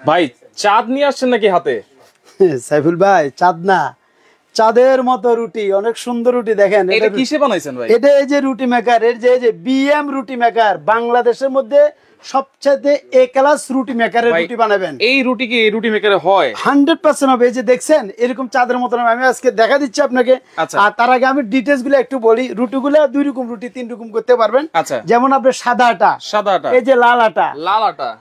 ভাই চাঁদ নিয়ে আসছেন নাকি হাতে? সাইফুল ভাই চাঁদ না, চাঁদের মতো রুটি, অনেক সুন্দর রুটি। দেখেন এটা কিসে বানাইছেন ভাই? এটা এই যে রুটি মেকার, এর যে বিএম রুটি মেকার, বাংলাদেশের মধ্যে সবচেয়ে এ ক্লাস রুটি মেকারের রুটি বানাবেন। এই রুটি কি এই রুটি মেকারে হয়? 100% হবে। এই যে দেখছেন এরকম চাঁদের মতো আমি আজকে দেখা দিচ্ছি আপনাকে। আর তার আগে আমি ডিটেইলস গুলো একটু বলি। রুটিগুলো 2 রকম রুটি 3 রকম করতে পারবেন। যেমন আপনি সাদা আটা, এই যে লাল আটা,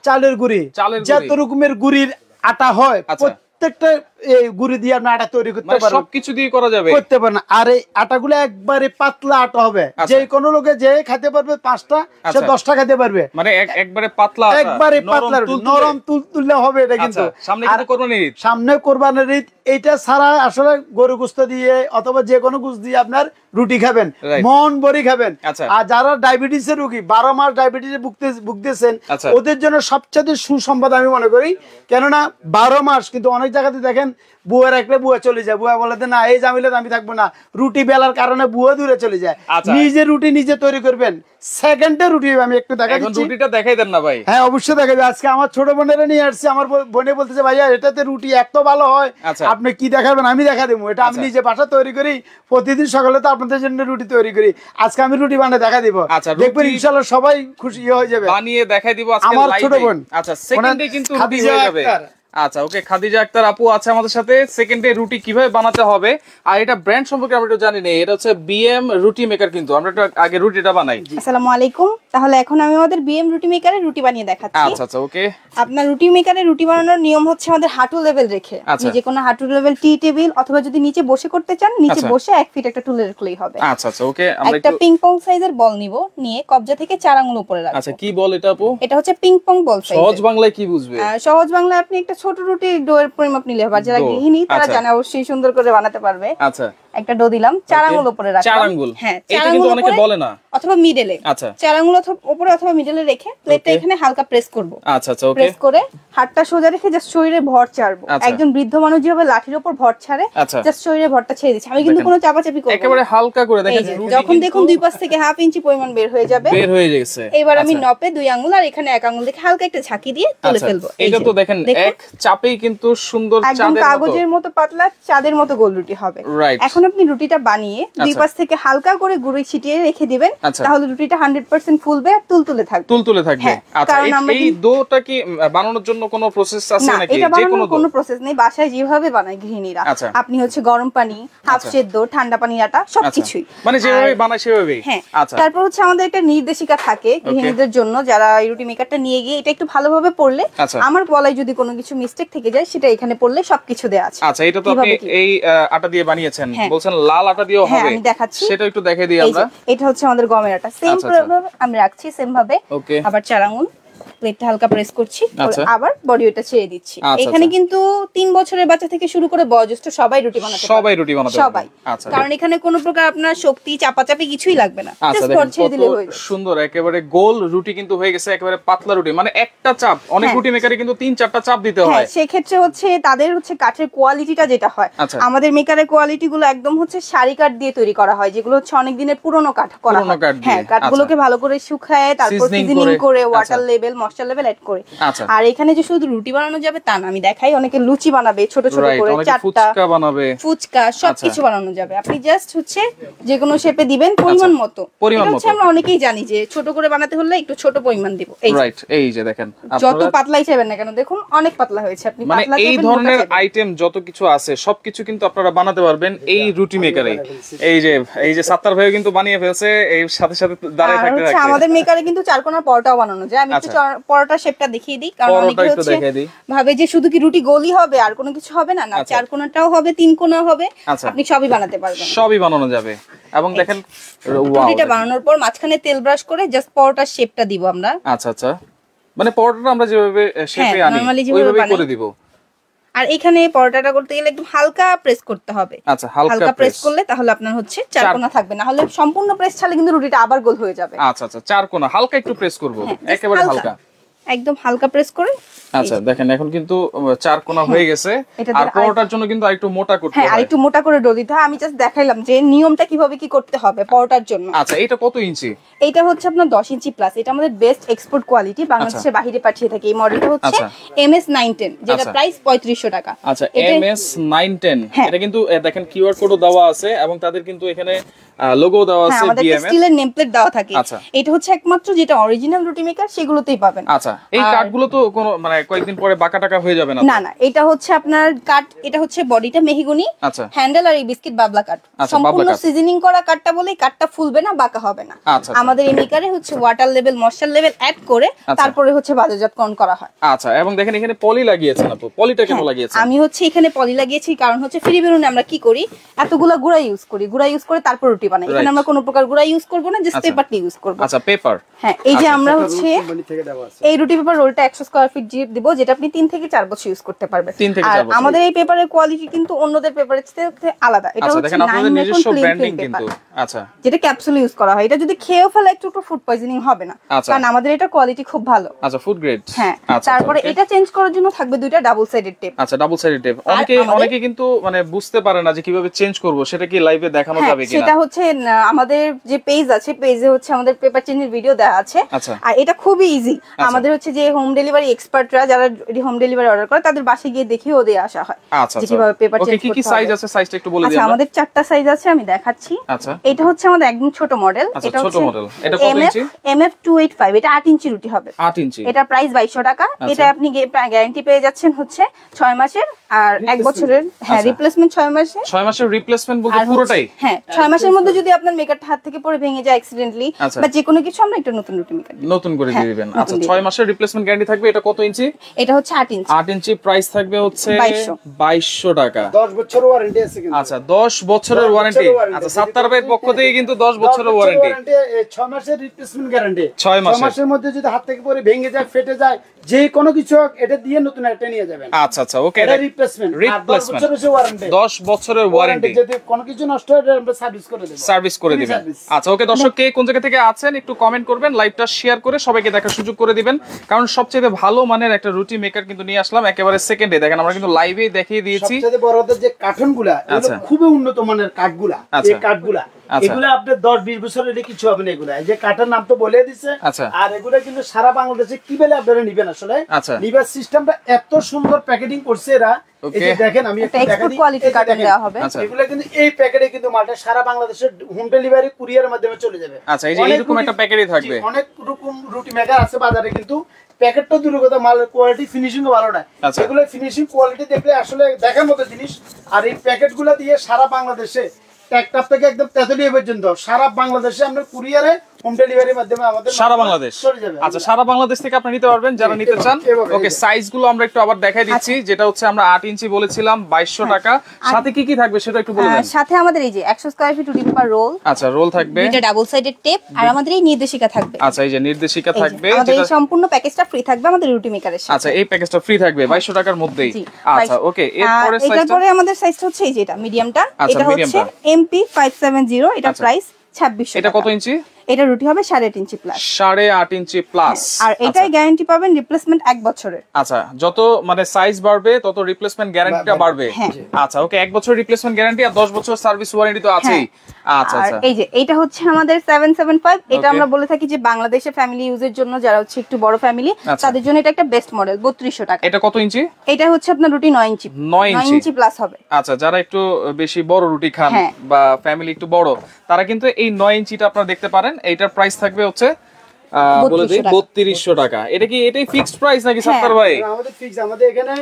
চালের গুঁড়ি, যত রকমের গুঁড়ির আটা হয় প্রত্যেকটা এই গুঁড়ি দিয়ে আপনি আটা তৈরি করতে পারবেন। সবকিছু দিয়ে করা যাবে, করতে পারেন। আর এই আটাগুলো একবারে পাতলা আটা হবে, যে কোনো লোকে যে খেতে পারবে 5টা সে 10টা খেতে পারবে। মানে একবারে পাতলা আটা, একবারে পাতলা নরম তুলতুলে হবে এটা। কিন্তু সামনে কিন্তু কোরবানির ঈদ, সামনে কোরবানির ঈদ, এটা ছাড়া আসলে গরু গোশত দিয়ে অথবা যে কোনো গোশত দিয়ে আপনার রুটি খাবেন, মন ভরে খাবেন। আর যারা ডায়াবেটিসের রোগী, 12 মাস ডায়াবেটিসে ভুগতেছেন, ওদের জন্য সবচেয়ে সুসংবাদ আমি মনে করি। কেননা 12 মাস কিন্তু অনেক জায়গাতে দেখেন বুয়া রাখলে বুয়া চলে যায়, বুয়া বলে না এই জামিলে আমি থাকবো না, রুটি বেলার কারণে বুয়া দূরে চলে যায়। নিজে রুটি নিজে তৈরি করবেন, সেকেন্ডে রুটি। আমি একটু দেখাই দিচ্ছি, রুটিটা দেখাই দেন না ভাই? হ্যাঁ অবশ্যই দেখাবো। আজকে আমার ছোট বোনেরা নিয়ে আসছে, আমার বোনে বলতেছে ভাইয়া এটাতে রুটি এত ভালো হয়, আপনি কি দেখাবেন? আমি দেখা দেবো। এটা আমি নিজে বাসা তৈরি করি, প্রতিদিন সকালে তো আপনাদের জন্য রুটি তৈরি করি। আজকে আমি রুটি বানিয়ে দেখা দিব, দেখবেন ইনশাআল্লাহ সবাই খুশি হয়ে যাবে। বানিয়ে দেখাই দিব আজকে আমার ছোট বোন। আচ্ছা সেকেন্ডে কিন্তু রুটি হয়ে যাবে। আচ্ছা ওকে, খাদিজা আক্তার আপু আছে আমাদের সাথে। সেকেন্ডে রুটি কিভাবে বানাতে হবে, আর এটা ব্র্যান্ড সম্পর্কে আমরা একটু জানি না। এটা হচ্ছে বিএম রুটি মেকার, কিন্তু আমরা একটু আগে রুটিটা বানাই। আসসালামু আলাইকুম। তাহলে এখন আমি আমাদের বিএম রুটি মেকারে রুটি বানিয়ে দেখাচ্ছি। আচ্ছা আচ্ছা ওকে। আপনার রুটি মেকারে রুটি বানানোর নিয়ম হচ্ছে আমাদের হাঁটু লেভেল রেখে, যে কোনো হাঁটু লেভেল টি টেবিল অথবা যদি নিচে বসে করতে চান নিচে বসে 1 ফিট একটা টুলে রাখলেই হবে। আচ্ছা আচ্ছা ওকে। আমরা একটা পিং পং সাইজের বল নিব, নিয়ে কবজা থেকে 4 আঙ্গুল উপরে রাখবো। আচ্ছা কি বল এটা আপু? এটা হচ্ছে পিং পং বল সাইজ। সহজ বাংলায় কি বুঝবে? সহজ বাংলায় আপনি একটা ছোট রুটি ডোয়ের পরিমাপ নিলে হবে। যারা গৃহিণী তারা জানে অবশ্যই সুন্দর করে বানাতে পারবে। আচ্ছা একটা ডো দিলাম, 4 আঙ্গুল উপরে রাখলাম। 4 আঙ্গুল, হ্যাঁ এটা কিন্তু অনেকে বলে না, অথবা মিডলে। আচ্ছা 4 আঙ্গুল উপরে অথবা মিডলে রেখে প্লেটটা এখানে হালকা প্রেস করব। আচ্ছা আচ্ছা ওকে। প্রেস করে হাতটা সোজা রেখে জাস্ট শরীরে ভর ছাড়বো। একজন বৃদ্ধ মানুষ যেভাবে লাঠির উপর ভর ছাড়ে, জাস্ট শরীরে ভরটা ছেড়ে দিচ্ছি। আমি কিন্তু কোনো চাপাচাপি করব না, একেবারে হালকা করে। দেখেন যখন দেখুন দুই পাশ থেকে 1/2 ইঞ্চি পরিমাণ বের হয়ে যাবে, বের হয়ে গেছে। এবার আমি নপে 2 আঙ্গুল আর এখানে 1 আঙ্গুল দেখে হালকা একটা ঝাঁকি দিয়ে তুলে ফেলবো। এটা তো দেখেন এক চাপেই কিন্তু সুন্দর চাঁদের মতো, কাগজের মতো পাতলা চাঁদের মতো গোল রুটি হবে। এখন আপনি রুটিটা বানিয়ে দুই পাশ থেকে হালকা করে গুঁড়ি ছিটিয়ে রেখে দিবেন, তাহলে রুটিটা 100% ফুলবে আর তুলতুলে থাকবে। তুলতুলে থাকবে। আচ্ছা এই ডোটা কি বানানোর জন্য কোনো প্রসেস আছে নাকি? এটা বানানোর কোনো প্রসেস নেই, বাসায় যেভাবে বানায় গৃহিণীরা। আপনি হচ্ছে গরম পানি, হাফ সেদ্ধ, ঠান্ডা পানি, আটা সবকিছুই মানে যেভাবে বানায় সেভাবেই। হ্যাঁ। তারপর হচ্ছে আমাদের একটা নির্দেশিকা থাকে গৃহিণীদের জন্য, যারা এই রুটি মেকারটা নিয়ে গিয়ে এটা একটু ভালোভাবে পড়লে, আমার বলায় যদি কোনো কিছু মিস্টেক থেকে যায় সেটা এখানে পড়লে সবকিছু দেয়া আছে। আচ্ছা এটা তো আপনি এই আটা দিয়ে বানিয়েছেন, বলছেন লাল আটা দিয়েও হবে। আমি দেখাচ্ছি, সেটা একটু দেখাই দিই আমরা। এটা হচ্ছে আমাদের গমের আটা, সেম ভাবে আমি রাখছি, সেম ভাবে। আবার 4 আঙ্গুল প্লেটটা হালকা প্রেস করছি, আবার বডি ওটা ছেড়ে দিচ্ছি। এখানে কিন্তু 3 বছরের বাচ্চা থেকে শুরু করে বয়োজ্যেষ্ঠ সবাই রুটি বানাতে পারে, সবাই রুটি বানাতে পারে। আচ্ছা, কারণ এখানে কোনো প্রকার আপনার শক্তি চাপাচাপি কিছুই লাগবে না, জাস্ট বডি ছেড়ে দিলে হয়ে যাবে। সুন্দর একেবারে গোল রুটি কিন্তু হয়ে গেছে, একেবারে পাতলা রুটি। মানে একটা চাপ, অনেক রুটি মেকারে কিন্তু 3-4টা চাপ দিতে হয়। সেই ক্ষেত্রে হচ্ছে তাদের হচ্ছে কাঠের কোয়ালিটিটা যেটা হয়, আমাদের মেকারের কোয়ালিটি গুলো একদম হচ্ছে সারি কাঠ দিয়ে তৈরি করা হয়, যেগুলো হচ্ছে অনেক দিনের পুরনো কাঠ করা হয়। হ্যাঁ, কাঠগুলোকে ভালো করে শুকায় তারপর সিজনিং করে water level, moisture level add করে। আর এখানে যে শুধু রুটি বানানো যাবে তা না, আমি দেখাই অনেকে লুচি বানাবে ছোট ছোট করে, চারটা ফুচকা সবকিছু বানানো যাবে। আপনি জাস্ট হচ্ছে যে কোনো শেপে দিবেন পরিমাণ মতো। এটা হচ্ছে আমরা অনেকেই জানি যে ছোট করে বানাতে হলে একটু ছোট পরিমাণ দিব। এই যে দেখেন যত পাতলাই চাইবেন না কেন, দেখুন অনেক পাতলা হয়েছে। আপনি মানে এই ধরনের আইটেম যত কিছু আছে সবকিছু কিন্তু আপনারা বানাতে পারবেন এই রুটি মেকারে। এই যে সাত্তার ভাই কিন্তু বানিয়ে ফেলছে, এই সাথে সাথে দাঁড়ায় থাকতে থাকতে। আমাদের মেকারে কিন্তু 4 কোণার পরোটাও বানানো যায়। আমি একটু পরোটা শেপটা দেখিয়ে দিই, কারণ অনেকে হচ্ছে ভাবে যে শুধু কি রুটি গোলই হবে আর কোনো কিছু হবে না। না, 4 কোণাটাও হবে, 3 কোণাও হবে, আপনি সবই বানাতে পারবেন, সবই বানানো যাবে। এবং দেখেন রুটিটা বানানোর পর মাঝখানে তেল ব্রাশ করে জাস্ট পরোটার শেপটা দিব আমরা। আচ্ছা আচ্ছা, মানে পরোটাটা আমরা যেভাবে শেপে আনি ওইভাবেই করে দিব। আর এখানে পরোটাটা করতে গেলে একদম হালকা প্রেস করতে হবে। আচ্ছা, হালকা প্রেস করলে তাহলে আপনার হচ্ছে 4 কোণা থাকবে, না হলে সম্পূর্ণ প্রেস ছাড়লে কিন্তু রুটিটা আবার গোল হয়ে যাবে। আচ্ছা আচ্ছা, 4 কোণা হালকা একটু প্রেস করব, একেবারে হালকা, একদম হালকা প্রেস করে আচ্ছা দেখেন এখন কিন্তু চার কোণা হয়ে গেছে, আর পরোটার জন্য কিন্তু আরেকটু মোটা করতে হয়। হ্যাঁ আরেকটু মোটা করে ডো দিতে হয়। আমি জাস্ট দেখাইলাম যে নিয়মটা কিভাবে কি করতে হবে পরোটার জন্য। আচ্ছা এটা কত ইঞ্চি? এটা হচ্ছে আপনার 10 ইঞ্চি প্লাস। এটা আমাদের বেস্ট এক্সপোর্ট কোয়ালিটি, বাংলাদেশের বাইরে পাঠিয়ে থাকে। এই মডেলটা হচ্ছে MS 910, যেটা প্রাইস 3500 টাকা। আচ্ছা MS 910, এটা কিন্তু দেখেন কিউআর কোডও দেওয়া আছে এবং তাদের কিন্তু এখানে লোগো দেওয়া আছে, আমাদের স্টিলের নেম প্লেট দেওয়া থাকে। এটা হচ্ছে একমাত্র যেটা অরিজিনাল রুটি মেকার সেগুলোতেই পাবেন। আচ্ছা এই কাঠগুলো তো কোন মানে কয়েকদিন পরে বাঁকা টাকা হয়ে যাবে না? না না, এটা হচ্ছে আপনার কাঠ, এটা হচ্ছে বডিটা মেহগনি, হ্যান্ডেল আর এই বিস্কিট বাবলা কাঠ, সম্পূর্ণ সিজনিং করা কাঠটা বলে কাঠটা ফুলবে না, বাঁকা হবে না। আমাদের এই মেকারে হচ্ছে water level moisture level add করে তারপরে হচ্ছে বাজারজাতকরণ করা হয়। আচ্ছা এবং দেখেন এখানে পলি লাগিয়েছেন আপু, পলিটা কেন লাগিয়েছেন? আমি হচ্ছে এখানে পলি লাগিয়েছি কারণ হচ্ছে ফ্রি বেলুনে আমরা কি করি, এতগুলা গুঁড়া ইউজ করি, গুঁড়া ইউজ করে তারপর রুটি বানাই। এখানে আমরা কোনো প্রকার গুঁড়া ইউজ করব না, জাস্ট পেপারটি ইউজ করব। আচ্ছা পেপার। হ্যাঁ এই যে আমরা হচ্ছে এই রুটি পেপার রোলটা 100 স্কয়ার ফিট দিব, যেটা আপনি 3 থেকে 4 বছর ইউজ করতে পারবেন। আর আমাদের এই পেপারের কোয়ালিটি কিন্তু অন্যদের পেপারের থেকে আলাদা। এটা হচ্ছে দেখেন আপনাদের নিজস্ব ব্র্যান্ডিং কিন্তু। আচ্ছা যেটা ক্যাপসুল ইউজ করা হয়, এটা যদি খেয়েও ফেলে একটু ফুড পয়জনিং হবে না, কারণ আমাদের এটা কোয়ালিটি খুব ভালো। আচ্ছা ফুড গ্রেড। হ্যাঁ তারপরে এটা চেঞ্জ করার জন্য থাকবে দুইটা ডাবল সাইডেড টেপ। আচ্ছা ডাবল সাইডেড টেপ। অনেকে কিন্তু মানে বুঝতে পারে না যে কিভাবে চেঞ্জ করব, সেটা কি লাইভে দেখানো যাবে কিনা? সেটা হচ্ছে আমাদের যে পেজ আছে, পেজে হচ্ছে আমাদের পেপার চেঞ্জের ভিডিও দেওয়া আছে। আর এটা খুবই ইজি। আমাদের হচ্ছে যে হোম ডেলিভারি এক্সপার্টরা যারা হোম ডেলিভারি অর্ডার করে তাদের বাসায় গিয়ে দেখিয়ে দিয়ে আসা হয় যে কিভাবে পেপার চেঞ্জ করতে হয়। কি সাইজ আছে, সাইজটা একটু বলে দিন। আচ্ছা আমাদের 4টা সাইজ আছে, আমি দেখাচ্ছি। আচ্ছা এটা হচ্ছে আমাদের একদম ছোট মডেল। এটা ছোট মডেল। এটা কত ইঞ্চি? MF 285, এটা 8 ইঞ্চি রুটি হবে। 8 ইঞ্চি। এটা প্রাইস 2200 টাকা। এটা আপনি গ্যারান্টি পেয়ে যাচ্ছেন হচ্ছে 6 মাসের আর 1 বছরের। হ্যাঁ রিপ্লেসমেন্ট 6 মাসের। 6 মাসের রিপ্লেসমেন্ট বলতে পুরোটাই? হ্যাঁ 6 মাসের মধ্যে যদি আপনার মেকারটা হাত থেকে পড়ে ভেঙে যায় অ্যাক্সিডেন্টলি বা যে কোনো কিছু, আমরা একটা নতুন রুটি মেকার নতুন করে দিয়ে দিবেন। আচ্ছা 6 মাসের রিপ্লেসমেন্ট গ্যারান্টি থাকবে। এটা কত ইঞ্চি? এটা হচ্ছে 8 ইঞ্চি। 8 ইঞ্চি প্রাইস থাকবে হচ্ছে 2200 টাকা। 10 বছরের ওয়ারেন্টি আছে কিন্তু। আচ্ছা 10 বছরের ওয়ারেন্টি। আচ্ছা সাত্তার ভাইয়ের পক্ষ থেকে কিন্তু 10 বছরের ওয়ারেন্টি। 6 মাসের রিপ্লেসমেন্ট গ্যারান্টি। 6 মাসের মধ্যে যদি হাত থেকে পড়ে ভেঙে যায়, ফেটে যায়, যে কোনো কিছু এটা দিয়ে নতুন একটা নিয়ে যাবেন। আচ্ছা আচ্ছা ওকে। এটা রিপ্লেসমেন্ট। 10 বছরের ওয়ারেন্টি। যদি কোনো কিছু নষ্ট হয় আমরা সার্ভিস করে দেব। আচ্ছা ওকে দর্শক, কে কোন জায়গা থেকে আছেন একটু কমেন্ট করবেন, লাইভটা শেয়ার করে সবাইকে দেখার সুযোগ করে দিবেন, কারণ সবচেয়ে ভালো মানের একটা রুটি মেকার কিন্তু নিয়ে আসলাম একেবারে সেকেন্ডে। দেখেন আমরা কিন্তু লাইভে দেখিয়ে দিয়েছি। সবচেয়ে বড়দের যে কার্টুনগুলা, এগুলো খুবই উন্নত মানের কাঠগুলা। এই কাঠগুলা এগুলা আপনার 10-20 বছরের কিছু হবে না। এগুলা এই যে কাঠের নাম তো বলে দিছে। আর এগুলা কিন্তু সারা বাংলাদেশে কি বলে আপনারা নিবেন আসলে। নিবার সিস্টেমটা এত সুন্দর প্যাকেজিং করছে এরা। এই যে দেখেন আমি একটা এক্সপোর্ট কোয়ালিটি কার্টন দেওয়া হবে। এগুলা কিন্তু এই প্যাকেটে কিন্তু মালটা সারা বাংলাদেশে হোম ডেলিভারি কুরিয়ারের মাধ্যমে চলে যাবে। আচ্ছা এই যে এরকম একটা প্যাকেটই থাকবে। অনেক রকম রুটি মেকার আছে বাজারে, কিন্তু প্যাকেটটা দূর কথা, মালের কোয়ালিটি ফিনিশিং ভালো না। এগুলো ফিনিশিং কোয়ালিটি দেখলে আসলে দেখার মতো জিনিস। আর এই প্যাকেটগুলো দিয়ে সারা বাংলাদেশে টেকটাপ থেকে একদম তেতুলিয়া পর্যন্ত সারা বাংলাদেশে আমরা কুরিয়ারে হোম ডেলিভারির মাধ্যমে আমাদের সারা বাংলাদেশ চলে যাবে। আচ্ছা সারা বাংলাদেশ থেকে আপনি নিতে পারবেন যারা নিতে চান। ওকে সাইজগুলো আমরা একটু আবার দেখাই দিচ্ছি। যেটা হচ্ছে আমরা 8 ইঞ্চি বলেছিলাম 2200 টাকা। সাথে কি কি থাকবে সেটা একটু বলে দেন। সাথে আমাদের এই যে 100 স্কয়ার ফিট রুটি পেপার রোল। আচ্ছা রোল থাকবে, এটা ডাবল সাইডেড টেপ, আর আমাদের এই নির্দেশিকা থাকবে। আচ্ছা এই যে নির্দেশিকা থাকবে, আমাদের এই সম্পূর্ণ প্যাকেজটা ফ্রি থাকবে আমাদের রুটি মেকারের সাথে। আচ্ছা এই প্যাকেজটা ফ্রি থাকবে 2200 টাকার মধ্যেই। আচ্ছা ওকে এরপরে সাইজটা, এরপরে আমাদের সাইজটা হচ্ছে এই যেটা মিডিয়ামটা। এটা হচ্ছে MP 570, এটা প্রাইস 2600 টাকা। এটা কত ইঞ্চি? এটা রুটি হবে 8.5 ইঞ্চি প্লাস। 8.5 ইঞ্চি প্লাস। আর এটাই গ্যারান্টি পাবেন রিপ্লেসমেন্ট 1 বছরের। আচ্ছা যত মানে সাইজ বাড়বে তত রিপ্লেসমেন্ট গ্যারান্টিটা বাড়বে। আচ্ছা ওকে 1 বছর রিপ্লেসমেন্ট গ্যারান্টি আর 10 বছর সার্ভিস ওয়ারেন্টি তো আছেই। আচ্ছা আচ্ছা এই যে এটা হচ্ছে আমাদের 775। এটা আমরা বলে থাকি যে বাংলাদেশে ফ্যামিলি ইউজের জন্য, যারা হচ্ছে একটু বড় ফ্যামিলি তাদের জন্য এটা একটা বেস্ট মডেল। 3200 টাকা। এটা কত ইঞ্চি? এটা হচ্ছে আপনার রুটি 9 ইঞ্চি। 9 ইঞ্চি প্লাস হবে। আচ্ছা যারা একটু বেশি বড় রুটি খান বা ফ্যামিলি একটু বড়, তারা কিন্তু এই 9 ইঞ্চিটা আপনারা দেখতে পারেন। এইটার প্রাইস থাকবে হচ্ছে বলে দিই 3200 টাকা। এটা কি এটাই ফিক্সড প্রাইস নাকি সাত্তার ভাই? আমাদের ফিক্স। আমাদের এখানে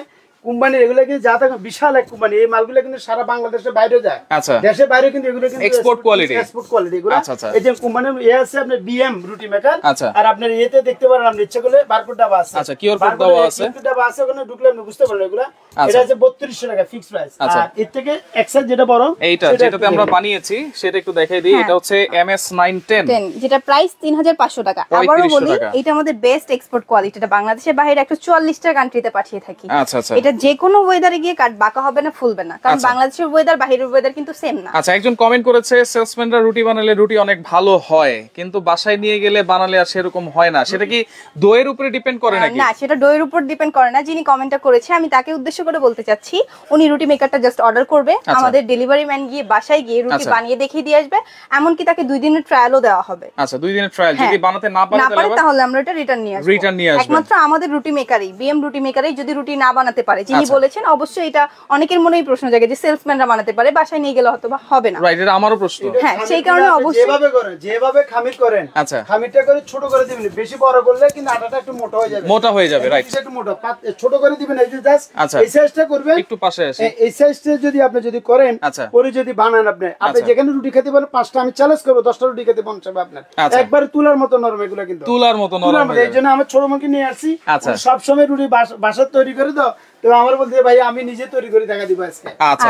কোম্পানি এগুলো কিন্তু যা থাকে বিশাল এক কোম্পানি। এই মালগুলো কিন্তু সারা বাংলাদেশের বাইরে যায়। আচ্ছা দেশের বাইরে কিন্তু এগুলো কিন্তু এক্সপোর্ট কোয়ালিটি। এক্সপোর্ট কোয়ালিটি এগুলো। আচ্ছা আচ্ছা এই যে কোম্পানির আছে আপনার BM রুটি মেকার। আচ্ছা আর আপনার এতে দেখতে পারেন আপনি ইচ্ছা করলে বারকোড দেওয়া আছে। আচ্ছা কিউআর কোড দেওয়া আছে। কিউআর দেওয়া আছে, ওখানে ঢুকলে আপনি বুঝতে পারবেন এগুলো। এটা হচ্ছে 3200 টাকা ফিক্সড প্রাইস। আর এর থেকে এক্সেল যেটা বড় এইটা যেটাতে আমরা বানিয়েছি সেটা একটু দেখাই দিই। এটা হচ্ছে MS 910, যেটা প্রাইস 3500 টাকা। আবারো বলি এটা আমাদের বেস্ট এক্সপোর্ট কোয়ালিটি। এটা বাংলাদেশের বাইরে 144টা কান্ট্রিতে পাঠিয়ে থাকি। আচ্ছা আচ্ছা এটা এটা যে কোনো ওয়েদারে গিয়ে কাট বাঁকা হবে না, ফুলবে না, কারণ বাংলাদেশের ওয়েদার বাইরের ওয়েদার কিন্তু সেম না। আচ্ছা, একজন কমেন্ট করেছে সেলসম্যানরা রুটি বানালে রুটি অনেক ভালো হয়, কিন্তু বাসায় নিয়ে গেলে বানালে আর সেরকম হয় না, সেটা কি দইয়ের উপরে ডিপেন্ড করে নাকি? না, সেটা দইয়ের উপর ডিপেন্ড করে না। যিনি কমেন্টটা করেছে আমি তাকে উদ্দেশ্য করে বলতে চাচ্ছি, উনি রুটি মেকারটা জাস্ট অর্ডার করবে, আমাদের ডেলিভারি ম্যান গিয়ে বাসায় গিয়ে রুটি বানিয়ে দেখিয়ে দিয়ে আসবে, এমনকি তাকে 2 দিনের ট্রায়ালও দেওয়া হবে। আচ্ছা, 2 দিনের ট্রায়াল, যদি বানাতে না পারে তাহলে আমরা এটা রিটার্ন নিয়ে আসব। একমাত্র আমাদের রুটি মেকারই, বিএম রুটি মেকারই যদি রুটি না বানাতে পারে, যিনি বলেছেন, অবশ্যই এটা অনেকের মনেই প্রশ্ন জাগে যে সেলসম্যানরা বানাতে পারে, বাসায় নিয়ে গেলে হয়তো বা হবে না। রাইট, এটা আমারও প্রশ্ন। হ্যাঁ, সেই কারণে অবশ্যই যেভাবে খামির করেন, আচ্ছা, খামিরটা করে ছোট করে দিবেন, বেশি বড় করলে কিন্তু আটাটা একটু মোটা হয়ে যাবে। রাইট, একটু মোটা ছোট করে দিবেন, এই যে জাস্ট এই সাইজটা করবেন। একটু পাশে আসি, এই সাইজটা যদি আপনি করেন, পরে যদি বানান আপনি যেখানে রুটি খেতে পারেন, 5টা আমি চ্যালেঞ্জ করব, 10টা রুটি খেতে মন চাইবে আপনার, একবারে তুলার মতো নরম, এগুলো কিন্তু তুলার মতো নরম। এইজন্য আমি ছোট মুখে নিয়ে আসছি, সব সময় রুটি বাসায় তৈরি করে দাও, তো আমার বলতে ভাই আমি নিজে তৈরি করে দেখা দিব আজকে। আচ্ছা,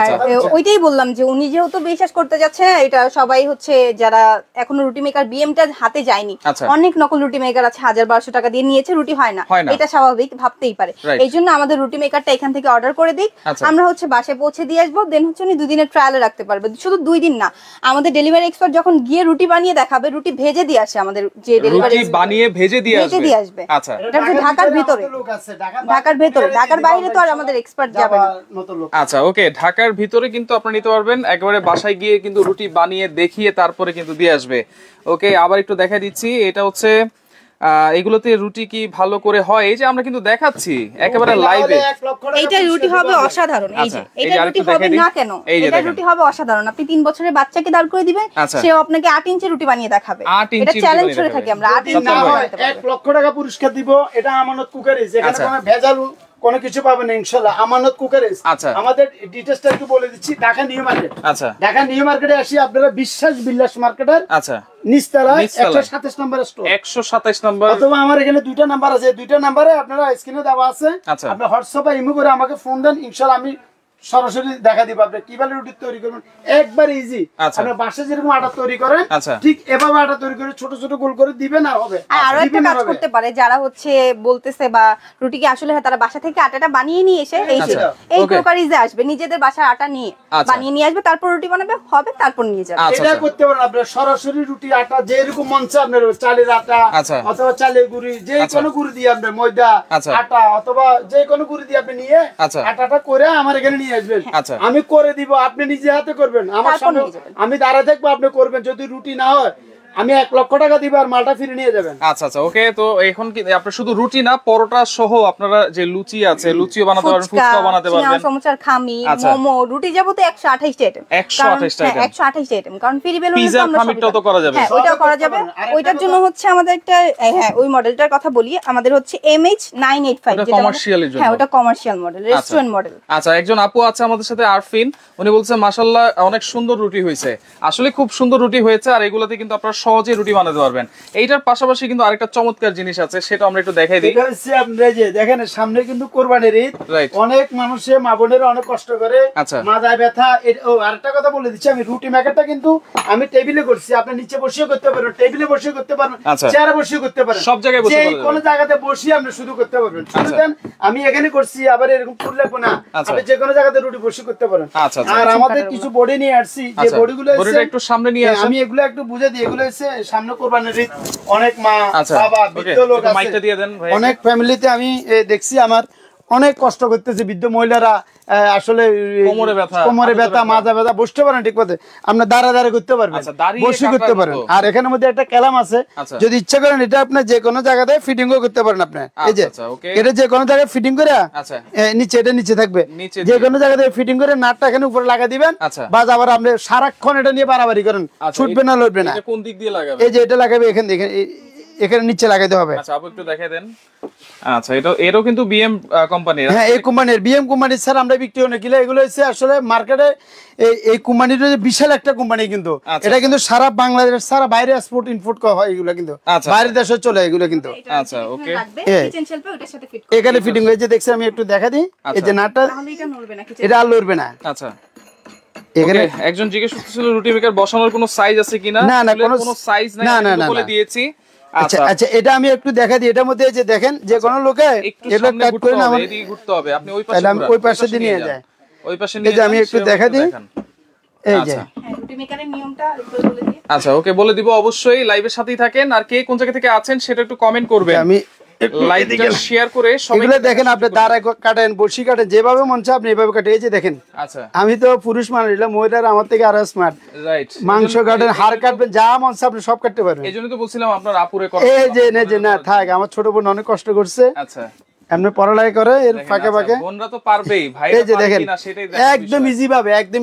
ওইটাই বললাম যে উনি যেহেতু বিশ্বাস করতে যাচ্ছে, এটা সবাই হচ্ছে যারা এখনো রুটি মেকার বিএমটা হাতে যায়নি, অনেক নকল রুটি মেকার আছে, 1000-1200 টাকা দিয়ে নিয়েছে, রুটি হয় না, এটা স্বাভাবিক, ভাবতেই পারে। এই জন্য আমাদের রুটি মেকারটা এখান থেকে অর্ডার করে দিই, আমরা হচ্ছে বাসায় পৌঁছে দিয়ে আসবো, দেন হচ্ছে উনি 2 দিনের ট্রায়ালে রাখতে পারবে। শুধু 2 দিন না, আমাদের ডেলিভারি এক্সপার্ট যখন গিয়ে রুটি বানিয়ে দেখাবে, রুটি ভেজে দিয়ে আসে, আমাদের যে ডেলিভারি বানিয়ে ভেজে দিয়ে আসবে। আচ্ছা, এটা হচ্ছে ঢাকার ভিতরে, ঢাকার ভিতরে, ঢাকার বাইরে তো আর আমাদের এক্সপার্ট যাবে না। আচ্ছা, ওকে, ঢাকার ভিতরে কিন্তু আপনি নিতে পারবেন, একেবারে বাসায় গিয়ে কিন্তু রুটি বানিয়ে দেখিয়ে তারপরে কিন্তু দিয়ে আসবে। ওকে, আবার একটু দেখা দিচ্ছি, এটা হচ্ছে এগুলোতে রুটি কি ভালো করে হয়, এই যে আমরা কিন্তু দেখাচ্ছি একেবারে লাইভে। এইটা রুটি হবে অসাধারণ, এই যে এটা রুটি হবে না কেন, এটা রুটি হবে অসাধারণ। আপনি 3 বছরের বাচ্চাকে দাঁড় করে দিবেন, সেও আপনাকে 8 ইঞ্চি রুটি বানিয়ে দেখাবে। এটা চ্যালেঞ্জ করে থাকি আমরা, 8 ইঞ্চি বানাতে পারবো। 1 লক্ষ টাকা পুরস্কার দিব, এটা আমানত কুকারে, যেখানে কোনো ভেজাল কোনো কিছু পাবেন না ইনশাআল্লাহ, আমানত কুকারে। আমাদের ডিটেইলসটা একটু বলে দিচ্ছি, ঢাকা নিউ মার্কেট। আচ্ছা, ঢাকা নিউ মার্কেটে আসি আপনারা বিশ্বাস বিলাস মার্কেটের, আচ্ছা, নিচতলা 127 নম্বর স্টোর, 127 নম্বর, অথবা আমার এখানে 2টা নাম্বার আছে, 2টা নাম্বারে আপনারা স্ক্রিনে দেওয়া আছে, আপনি হোয়াটসঅ্যাপে ইমো করে আমাকে ফোন দেন, ইনশাআল্লাহ আমি সরাসরি দেখা দিব আপনি কিভাবে রুটি তৈরি করবেন, একবার ইজি। আপনি বাসায় যেরকম আটা তৈরি করেন, ঠিক এভাবে আটা তৈরি করে ছোট ছোট গোল করে দিবেন, আর হবে। আর একটা কাজ করতে পারে যারা হচ্ছে বলতেছে বা রুটি কি আসলে হয়, তারা বাসা থেকে আটাটা বানিয়ে নিয়ে এসে এই ক্রোকারিজে আসবে, নিজেদের বাসার আটা নিয়ে বানিয়ে নিয়ে আসবে, তারপর রুটি বানাবে, হবে, তারপর নিয়ে যাবে। এটা করতে পারেন আপনি, সরাসরি রুটি আটা যেরকম মন চায় আপনার, চালের আটা অথবা চালের গুঁড়ি, যে কোনো গুঁড়ি দিয়ে আপনি, ময়দা আটা অথবা যে কোনো গুঁড়ি দিয়ে আপনি নিয়ে আটাটা করে আমার এখানে নিয়ে আসবেন, আমি করে দিব, আপনি নিজে হাতে করবেন, আমার সামনে আমি দাঁড়া থাকবো, আপনি করবেন। যদি রুটি না হয় আমি 1 লক্ষ টাকা দিব, আর মালটা ফিরে নিয়ে যাবেন। আচ্ছা, আচ্ছা, ওকে। তো এখন কি আপনি শুধু রুটি না, পরোটা সহ আপনারা যে লুচি আছে, লুচিও বানাতে পারবেন, ফুচকা বানাতে পারবেন, সমুচার, খামি, মোমো, রুটি যাবতে 128 আইটেম, 128 আইটেম, কারণ ফিরি বেলুন পিজা খামিরটাও তো করা যাবে। হ্যাঁ, ওটাও করা যাবে। ওইটার জন্য হচ্ছে আমাদের একটা, হ্যাঁ, ওই মডেলটার কথা বলি, আমাদের হচ্ছে MH985, যেটা কমার্শিয়ালের জন্য। হ্যাঁ, ওটা কমার্শিয়াল মডেল, রেস্টুরেন্ট মডেল। আচ্ছা, একজন আপু আছে আমাদের সাথে, আরফিন, উনি বলছে মাশাআল্লাহ অনেক সুন্দর রুটি হয়েছে। আসলে খুব সুন্দর রুটি হয়েছে, আর এগুলাতে কিন্তু আপনারা সহজেই রুটি বানাতে পারবেন। এইটার পাশাপাশি কিন্তু আরেকটা চমৎকার জিনিস আছে, সেটা আমরা একটু দেখাই দিই। এটা হচ্ছে আপনারা যে দেখেন, সামনে কিন্তু কোরবানির ঈদ, অনেক মানুষে মা বোনেরা অনেক কষ্ট করে, মাথা ব্যথা। ও আরেকটা কথা বলে দিচ্ছি, আমি রুটি মেকারটা কিন্তু আমি টেবিলে করছি, আপনি নিচে বসিয়ে করতে পারবেন, টেবিলে বসিয়ে করতে পারবেন, চেয়ারে বসিয়ে করতে পারেন, সব জায়গায় বসে, যে কোনো জায়গাতে বসিয়ে আপনি শুরু করতে পারবেন। শুনুন, আমি এখানে করছি, আবার এরকম ফুল লাগবে না, আপনি যে কোনো জায়গাতে রুটি বসিয়ে করতে পারেন। আর আমাদের কিছু বডি নিয়ে আসছি, যে বডিগুলো একটু সামনে নিয়ে আসেন, আমি এগুলো একটু বুঝে দিই। এগুলো হচ্ছে সামনে কোরবানির ঈদ, অনেক মা বাবা বৃদ্ধ লোক আছে, অনেক ফ্যামিলিতে আমি দেখছি, আমার অনেক কষ্ট করতেছে বৃদ্ধ মহিলারা, আসলে কোমরে ব্যথা, মাজা ব্যথা, বসতে পারেন ঠিক মতো, আপনি দাঁড়া করতে পারবেন, বসে করতে পারেন। আর এখানের মধ্যে একটা ক্যালাম আছে, যদি ইচ্ছা করেন এটা আপনি যে কোনো জায়গাতে ফিটিংও করতে পারেন। আপনি এই যে এটা যে কোনো জায়গায় ফিটিং করে নিচে, এটা নিচে থাকবে, যে কোনো জায়গাতে ফিটিং করে নাটটা এখানে উপরে লাগা দিবেন, বা আবার আপনি সারাক্ষণ এটা নিয়ে বাড়াবাড়ি করেন, ছুটবে না, লড়বে না। কোন দিক দিয়ে লাগাবে? এই যে এটা লাগাবে এখানে, এখানে নিচে লাগাইতে হবে। আচ্ছা, আপু একটু দেখাই দেন। আচ্ছা, এটাও কিন্তু বিএম কোম্পানির। হ্যাঁ, এই কোম্পানির, বিএম কোম্পানির স্যার আমরা বিক্রি হয় না, কিলা এগুলো হচ্ছে আসলে মার্কেটে এই কোম্পানিটা বিশাল একটা কোম্পানি, কিন্তু এটা কিন্তু সারা বাংলাদেশ, সারা বাইরে এক্সপোর্ট ইম্পোর্ট করা হয়, এগুলো কিন্তু বাইরের দেশে চলে এগুলো কিন্তু। আচ্ছা, ওকে, এখানে ফিটিং হয়েছে, দেখছি আমি একটু দেখা দিই। এই যে নাটটা, এটা আর লড়বে না। আচ্ছা, এখানে একজন জিজ্ঞেস করতেছিল রুটি মেকার বসানোর কোনো সাইজ আছে কিনা। না, কোনো সাইজ নাই, বলে দিয়েছি। আচ্ছা আচ্ছা, এটা আমি একটু দেখা দিই। এটার মধ্যে এই যে দেখেন, যে কোনো লোকে এটা কাট করে না, আমার এদিকে ঘুরতে হবে, আপনি ওই পাশে আমি ওই পাশে দিয়ে নিয়ে যাই। ওই পাশে নিয়ে আমি একটু দেখা দিই, এই যে রুটি মেকারের নিয়মটা একটু বলে দিই। আচ্ছা ওকে, বলে দিব, অবশ্যই লাইভের সাথেই থাকেন। আর কে কোন জায়গা থেকে আছেন সেটা একটু কমেন্ট করবেন, আমি লাইভটা শেয়ার করে সবাই দেখেন। আপনি দাঁড়া কাটেন, বসি কাটেন, যেভাবে মন চায় আপনি এভাবে কাটেন। এই যে দেখেন, আচ্ছা আমি তো পুরুষ মানুষ, মহিলারা আমার থেকে আরো স্মার্ট। রাইট, মাংস কাটেন, হাড় কাটবেন, যা মন চায় আপনি সব কাটতে পারবেন। এইজন্য তো বলছিলাম আপনার আপুরে এই যে না থাক, আমার ছোট বোন অনেক কষ্ট করছে। আচ্ছা, এমনি পড়ালেখা করে, এর ফাঁকে ফাঁকে বোনরা তো পারবেই, ভাই এই যে দেখেন, একদম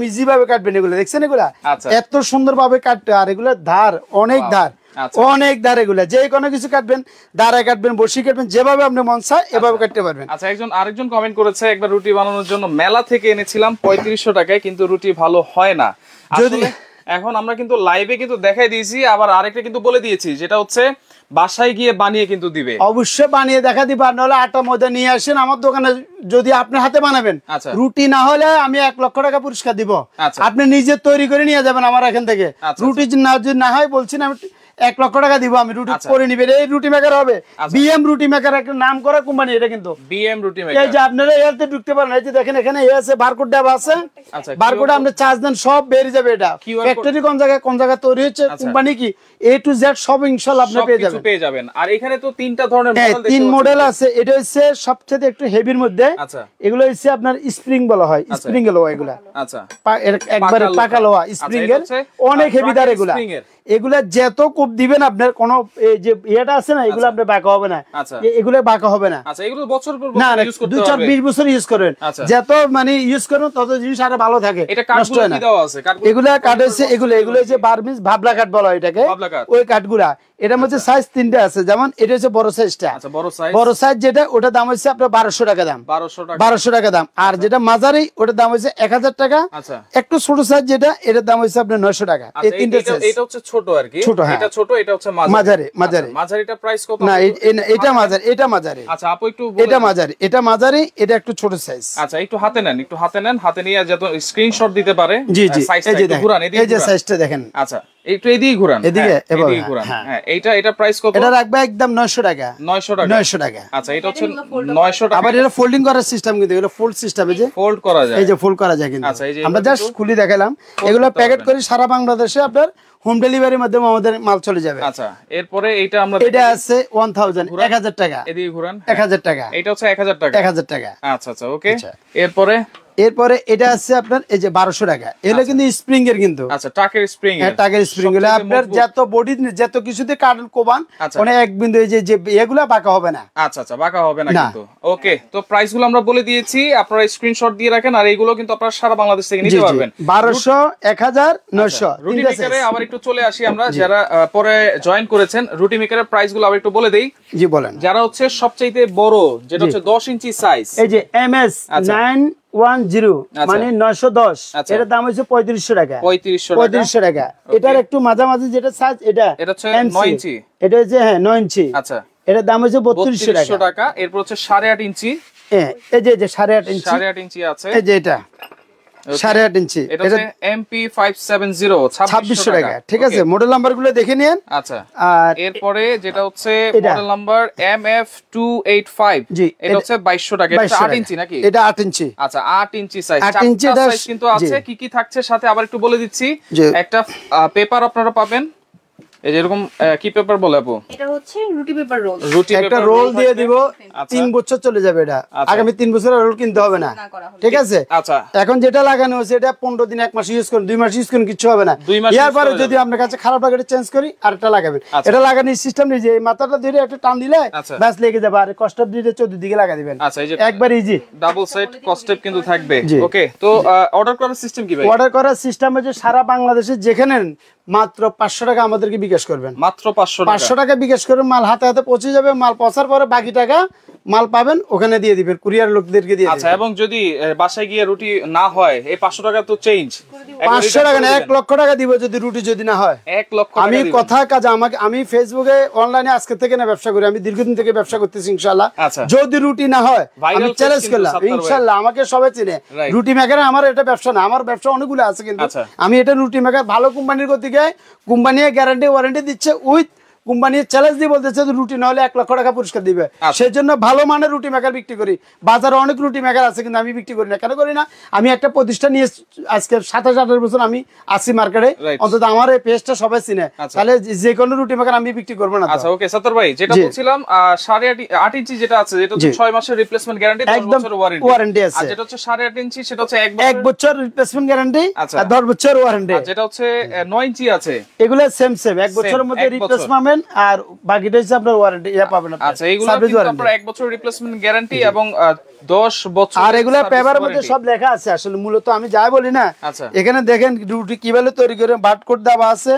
ইজি ভাবে কাটবেন এগুলো। দেখছেন এগুলা এত সুন্দর ভাবে কাটতে, আর এগুলা ধার অনেক ধার, অনেক ধার। এগুলা যে কোনো কিছু কাটবেন, দাঁড়ায় কাটবেন, বসি কাটবেন, যেভাবে আপনি মন চায় এভাবে কাটতে পারবেন। আচ্ছা, আরেকজন কমেন্ট করেছে, একবার রুটি বানানোর জন্য মেলা থেকে এনেছিলাম 3500 টাকায়, কিন্তু রুটি ভালো হয় না। যদি এখন আমরা কিন্তু লাইভে কিন্তু দেখাই দিয়েছি, আবার আরেকটা কিন্তু বলে দিয়েছি, যেটা হচ্ছে বাসায় গিয়ে বানিয়ে কিন্তু দিবে। অবশ্যই বানিয়ে দেখা দিবা, নাহলে আটা ময়দা নিয়ে আসেন আমার দোকানে, যদি আপনার হাতে বানাবেন। রুটি না হলে আমি 1 লক্ষ টাকা পুরস্কার দিব। আপনি নিজে তৈরি করে নিয়ে যাবেন আমার এখান থেকে। রুটি যদি না হয় বলছি না, আমি 1 লক্ষ টাকা দিব, আমি রুটি করে নিবেন। এই রুটি মেকার হবে, বিএম রুটি মেকার, একটা নাম করা কোম্পানি এটা কিন্তু বিএম রুটি মেকার। এই যে আপনারা এতে ঢুকতে পারেন, এই যে দেখেন এখানে আছে বারকোড দেওয়া আছে। বারকোডে আপনি চার্জ দেন, সব বেরিয়ে যাবে। এটা ফ্যাক্টরি কোন জায়গায় তৈরি হচ্ছে, কোম্পানি কি, A to Z সব ইনশাআল্লাহ আপনি পেয়ে যাবেন। আর এখানে তো 3টা ধরনের মডেল, 3 মডেল আছে। এটা হচ্ছে সবচেয়ে একটু হেভির মধ্যে। এগুলো হচ্ছে আপনার স্প্রিং বলা হয়, স্প্রিং লোহা এগুলা। আচ্ছা, একবারে পাকা লোহা স্প্রিং এর, অনেক হেভি দার এগুলা। এগুলা যত কোপ দিবেন আপনার কোন এই যে এটা আছে না, এগুলো আপনার বাঁকা হবে না। এগুলো বাঁকা হবে না। আচ্ছা, এগুলো বছর পর না ইউজ করতে হবে, 2-4-20 বছর ইউজ করেন। যত মানে ইউজ করুন তত জিনিস আরো ভালো থাকে, নষ্ট হয় না। এগুলা কাঠ হচ্ছে, এগুলো হচ্ছে বার্মিজ ভাবলা কাঠ বলা হয় এটাকে, ওই কাঠগুলা। এটার মধ্যে সাইজ 3টা আছে, যেমন এটা হচ্ছে বড় সাইজটা। বড় সাইজ যেটা, ওটার দাম হচ্ছে আপনার 1200 টাকা দাম, 1200 টাকা দাম। আর যেটা মাঝারি, ওটার দাম হচ্ছে 1000 টাকা। একটু ছোট সাইজ যেটা, এটার দাম হচ্ছে আপনার 900 টাকা। এই তিনটা সাইজ। এটা হচ্ছে ছোট আর কি, ছোট, এটা ছোট, এটা হচ্ছে মাঝারি। মাঝারিটা প্রাইস কত? না এটা মাঝারি, এটা মাঝারি। আচ্ছা আপু একটু এটা মাঝারি, এটা মাঝারি, এটা একটু ছোট সাইজ। আচ্ছা একটু হাতে নেন, হাতে নিয়ে যত স্ক্রিনশট দিতে পারে। জি সাইজটা একটু ঘুরান, এদিকে এই যে সাইজটা দেখেন। আচ্ছা একটু এদিকে ঘুরান, এদিকে ঘুরান। হ্যাঁ, এটা প্রাইস কত? এটা রাখবে একদম 900 টাকা। 900 টাকা। আচ্ছা, এটা হচ্ছে 900 টাকা। আবার এটা ফোল্ডিং করার সিস্টেম, কিন্তু এগুলো ফোল্ড সিস্টেম, এই যে ফোল্ড করা যায়, এই যে ফোল্ড করা যায় কিন্তু। আচ্ছা, এই যে আমরা জাস্ট খুলে দেখালাম। এগুলো প্যাকেট করে সারা বাংলাদেশে আপনার হোম ডেলিভারির মাধ্যমে আমাদের মাল চলে যাবে। আচ্ছা, এরপরে এটা আছে 1000 টাকা। এদিকে ঘুরান, 1000 টাকা। এটা হচ্ছে 1000 টাকা। 1000 টাকা। আচ্ছা ওকে। এরপরে এটা আছে আপনার এই যে 1200 টাকা। এগুলো কিন্তু স্প্রিং এর, কিন্তু আচ্ছা টাকের স্প্রিং, টাকের স্প্রিং গুলো আপনার যত বডি যত কিছুতে কার্টন কোবান, মানে এক বিন্দু এই যে এগুলা বাঁকা হবে না। আচ্ছা বাঁকা হবে না কিন্তু। ওকে, তো প্রাইস গুলো আমরা বলে দিয়েছি, আপনারা স্ক্রিনশট দিয়ে রাখেন। আর এইগুলো কিন্তু আপনারা সারা বাংলাদেশ থেকে নিতে পারবেন। 1200, 1000, 900। রুটি মেকারে আবার একটু চলে আসি আমরা, যারা পরে জয়েন করেছেন। রুটি মেকারের প্রাইস গুলো আবার একটু বলে দেই। জি বলেন। যারা হচ্ছে সবচাইতে বড়, যেটা হচ্ছে 10 ইঞ্চি সাইজ, এই যে MS 910 মানে 910, এটার দাম হচ্ছে 3500 টাকা। 3500 টাকা। এটার একটু মাঝামাঝি যেটা সাইজ, এটা হচ্ছে 9 ইঞ্চি, এটা হচ্ছে 9 ইঞ্চি। আচ্ছা, এটার দাম হচ্ছে 3200 টাকা। এরপর হচ্ছে 8.5 ইঞ্চি, এই যে 8.5 ইঞ্চি, 8.5 ইঞ্চি আছে, এই যে এটা 8.5 ইঞ্চি, এটা হচ্ছে MP570, 2600 টাকা। ঠিক আছে, মডেল নাম্বার গুলো দেখে নিন। আচ্ছা, আর এরপরে যেটা হচ্ছে মডেল নাম্বার MF285, এটা হচ্ছে 2200 টাকা। এটা 8 ইঞ্চি নাকি? এটা 8 ইঞ্চি। আচ্ছা, 8 ইঞ্চি সাইজ, 8 ইঞ্চি সাইজ কিন্তু আছে। কি কি থাকছে সাথে আবার একটু বলে দিচ্ছি। একটা পেপার আপনারা পাবেন, এই যে এরকম কি পেপার বলে আপু? এটা হচ্ছে রুটি পেপার রোল। একটা রোল দিয়ে দিব, 3 বছর চলে যাবে এটা। আগামী 3 বছর রোল কিনতে হবে না। ঠিক আছে। আচ্ছা, এখন যেটা লাগানো হচ্ছে এটা 15 দিন, 1 মাস ইউজ করুন, 2 মাস ইউজ করুন, কিছু হবে না। এর পরে যদি আপনার কাছে খারাপ লাগে এটা চেঞ্জ করি, আরেকটা লাগাবেন। এটা লাগানোর সিস্টেম নেই যে এই মাথাটা ধরে একটা টান দিলে ব্যাস লেগে যাবে, আর কস্টেপ দিয়ে 14 দিকে লাগা দিবেন। আচ্ছা, এই যে একবার ইজি ডাবল সাইড কস্টেপ কিন্তু থাকবে। ওকে, তো অর্ডার করার সিস্টেম কি ভাই? অর্ডার করার সিস্টেম হচ্ছে সারা বাংলাদেশে যেখানে মাত্র 500 টাকা আমাদেরকে বিকাশ করবেন। মাত্র 500 টাকা বিকাশ করে মাল হাতে হাতে পৌঁছে যাবে। মাল পৌঁছার পরে বাকি টাকা মাল পাবেন ওখানে দিয়ে দিবেন, কুরিয়ার লোকদেরকে দিয়ে দিবেন। আচ্ছা, এবং যদি বাসায় গিয়ে রুটি না হয়, এই 500 টাকা তো চেঞ্জ। 500 টাকা না, 1 লক্ষ টাকা দিব যদি রুটি যদি না হয়। 1 লক্ষ টাকা আমি কথা কাজ আমি ফেসবুকে অনলাইনে আজকে থেকে না ব্যবসা করি, আমি দীর্ঘদিন থেকে ব্যবসা করতেছি ইনশাআল্লাহ। যদি রুটি না হয় আমি চ্যালেঞ্জ করলাম ইনশাআল্লাহ, আমাকে সবাই চিনে। রুটি মেকার আমার এটা ব্যবসা না, আমার ব্যবসা অনেকগুলো আছে, কিন্তু আমি এটা রুটি মেকার ভালো কোম্পানির গতিকে, কোম্পানি গ্যারান্টি ওয়ারেন্টি দিচ্ছে, উইথ কোম্পানি চ্যালেঞ্জ দিয়ে বলতেছে রুটি না হলে 1 লক্ষ টাকা পুরস্কার দিবে। সেই জন্য ভালো মানের রুটি মেকার বিক্রি করি। বাজারে অনেক রুটি মেকার আছে কিন্তু আমি বিক্রি করি না। কেন করি না? আমি একটা প্রতিষ্ঠান নিয়ে আজকে 27-28 বছর আমি আসি মার্কেটে, অন্তত আমার এই পেজটা সবাই চিনে, তাহলে যে কোনো রুটি মেকার আমি বিক্রি করব না। আচ্ছা ওকে সাত্তার ভাই, যেটা বলছিলাম 8.5 ইঞ্চি যেটা আছে, যেটা হচ্ছে 6 মাসের রিপ্লেসমেন্ট গ্যারান্টি, 10 বছরের ওয়ারেন্টি আছে। আর যেটা হচ্ছে 8.5 ইঞ্চি সেটা হচ্ছে 1 বছর রিপ্লেসমেন্ট গ্যারান্টি আর 10 বছর ওয়ারেন্টি। আর যেটা হচ্ছে 9 ইঞ্চি আছে, এগুলো সেম 1 বছরের মধ্যে রিপ্লেস পাবেন আর বাকিটা হচ্ছে আপনার ওয়ারেন্টি পাবেন আপনারা। আচ্ছা এগুলো কিন্তু আপনারা 1 বছর রিপ্লেসমেন্ট গ্যারান্টি এবং 10 বছর। আর এগুলা পেপারের মধ্যে সব লেখা আছে। আসলে মূলত আমি যাই বলি না, এখানে দেখেন রুটি কিভাবে তৈরি করে বারকোড দেওয়া আছে,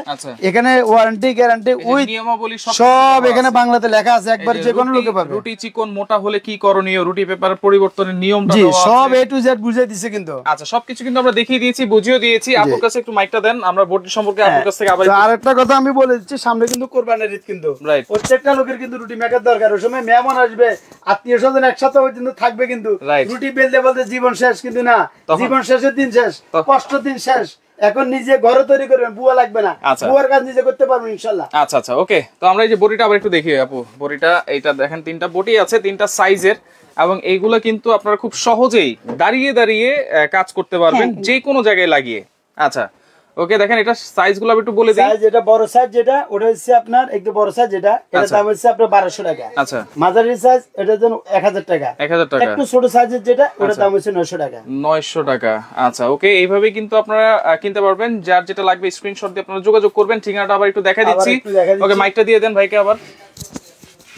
এখানে ওয়ারেন্টি গ্যারান্টি উইথ নিয়মাবলী সব এখানে বাংলাতে লেখা আছে, একবার যে কোনো লোকে পাবে। রুটি চিকন মোটা হলে কি করণীয়, রুটি পেপারের পরিবর্তনের নিয়মটা জি সব A to Z বুঝিয়ে দিয়েছে কিন্তু। আচ্ছা সবকিছু কিন্তু আমরা দেখিয়ে দিয়েছি, বুঝিয়ে দিয়েছি। আপনার কাছে একটু মাইকটা দেন, আমরা বোর্ডটি সম্পর্কে আপনার কাছ থেকে আবার আরেকটা কথা আমি বলে দিচ্ছি, সামনে কিন্তু কোরবানির ঈদ, কিন্তু প্রত্যেকটা লোকের কিন্তু রুটি মেকার দরকার। ওই সময় মেহমান আসবে, আত্মীয়-স্বজন একসাথে ওই দিন থাকবে, কিন্তু রুটি বেলতে বলতে জীবন শেষ কিন্তু না, জীবন শেষের দিন শেষ, কষ্ট দিন শেষ। এখন নিজে ঘরে তৈরি করবেন, বুয়া লাগবে না, বুয়ার কাজ নিজে করতে পারবেন ইনশাআল্লাহ। আচ্ছা আচ্ছা ওকে, তো আমরা এই যে বডিটা আবার একটু দেখি আপু। বডিটা এইটা দেখেন, 3টা বডি আছে, 3টা সাইজের, এবং এইগুলা কিন্তু আপনারা খুব সহজেই দাঁড়িয়ে দাঁড়িয়ে কাজ করতে পারবেন, যে কোনো জায়গায় লাগিয়ে। আচ্ছা ওকে, দেখেন এটা সাইজগুলো একটু বলে দিই। সাইজ এটা বড় সাইজ যেটা, ওটা হচ্ছে আপনার একটু বড় সাইজ যেটা, এটার দাম হচ্ছে আপনার 1200 টাকা। আচ্ছা মাঝারি সাইজ এটার জন্য 1000 টাকা। 1000 টাকা। একটু ছোট সাইজের যেটা, ওটার দাম হচ্ছে 900 টাকা। 900 টাকা। আচ্ছা ওকে, এইভাবে কিন্তু আপনারা কিনতে পারবেন। যার যেটা লাগবে স্ক্রিনশট দিয়ে আপনারা যোগাযোগ করবেন। ঠিকানাটা আবার একটু দেখাই দিচ্ছি। ওকে মাইকটা দিয়ে দেন ভাইকে আবার।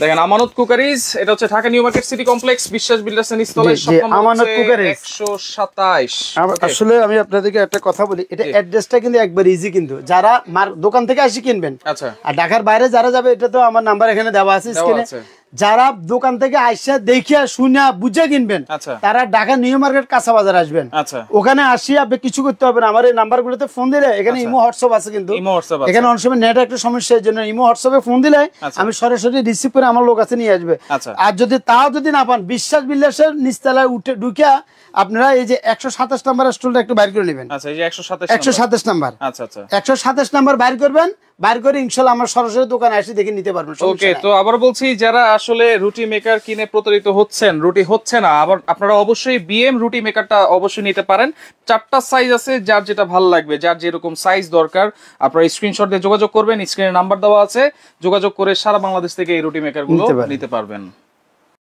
দেখেন আমানত কুকারিজ, এটা হচ্ছে Dhaka new market city complex, বিশ্বাস বিল্ডার্স এন্ড ইনস্টলার, আমানত কুকারিজ 127। আসলে আমি আপনাদেরকে একটা কথা বলি, এটা অ্যাড্রেসটা কিন্তু একবার ইজি, কিন্তু যারা দোকান থেকে আসি কিনবেন, আচ্ছা, আর ঢাকার বাইরে যারা যাবে, এটা তো আমার নাম্বার এখানে দেওয়া আছে স্ক্রিনে, যারা দোকান থেকে আইসা দেখিয়া শুনিয়া বুঝে কিনবেন, তারা ঢাকা নিউ মার্কেট কাঁচা বাজার আসবেন। ওখানে আসি আপনি কিছু করতে হবে না, আমার এই নাম্বারগুলোতে ফোন দিলে, এখানে ইমো হোয়াটসঅ্যাপ আছে, কিন্তু এখানে অনেক সময় নেট একটা সমস্যা, এর জন্য ইমো হোয়াটসঅ্যাপে ফোন দিলে আমি সরাসরি রিসিভ করে আমার লোক আছে নিয়ে আসবে। আর যদি তাও যদি না পান, বিশ্বাস বিল্ডার্সের নিচতলায় উঠে ঢুকিয়া আপনারা এই যে 127 নাম্বার স্টলটা একটু বাইর করে নেবেন। আচ্ছা এই যে 127 নাম্বার। আচ্ছা আচ্ছা 127 নাম্বার বাইর করবেন, বাইর করে ইনশাআল্লাহ আমার সরাসরি দোকানে এসে দেখে নিতে পারবেন। ওকে, তো আবার বলছি, যারা আসলে রুটি মেকার কিনে প্রতারিত হচ্ছেন, রুটি হচ্ছে না, আবার আপনারা অবশ্যই বিএম রুটি মেকারটা অবশ্যই নিতে পারেন। 4টা সাইজ আছে, যার যেটা ভালো লাগবে, যার যেরকম সাইজ দরকার, আপনারা স্ক্রিনশট দিয়ে যোগাযোগ করবেন। স্ক্রিনে নাম্বার দেওয়া আছে, যোগাযোগ করে সারা বাংলাদেশ থেকে এই রুটি মেকার গুলো নিতে পারবেন।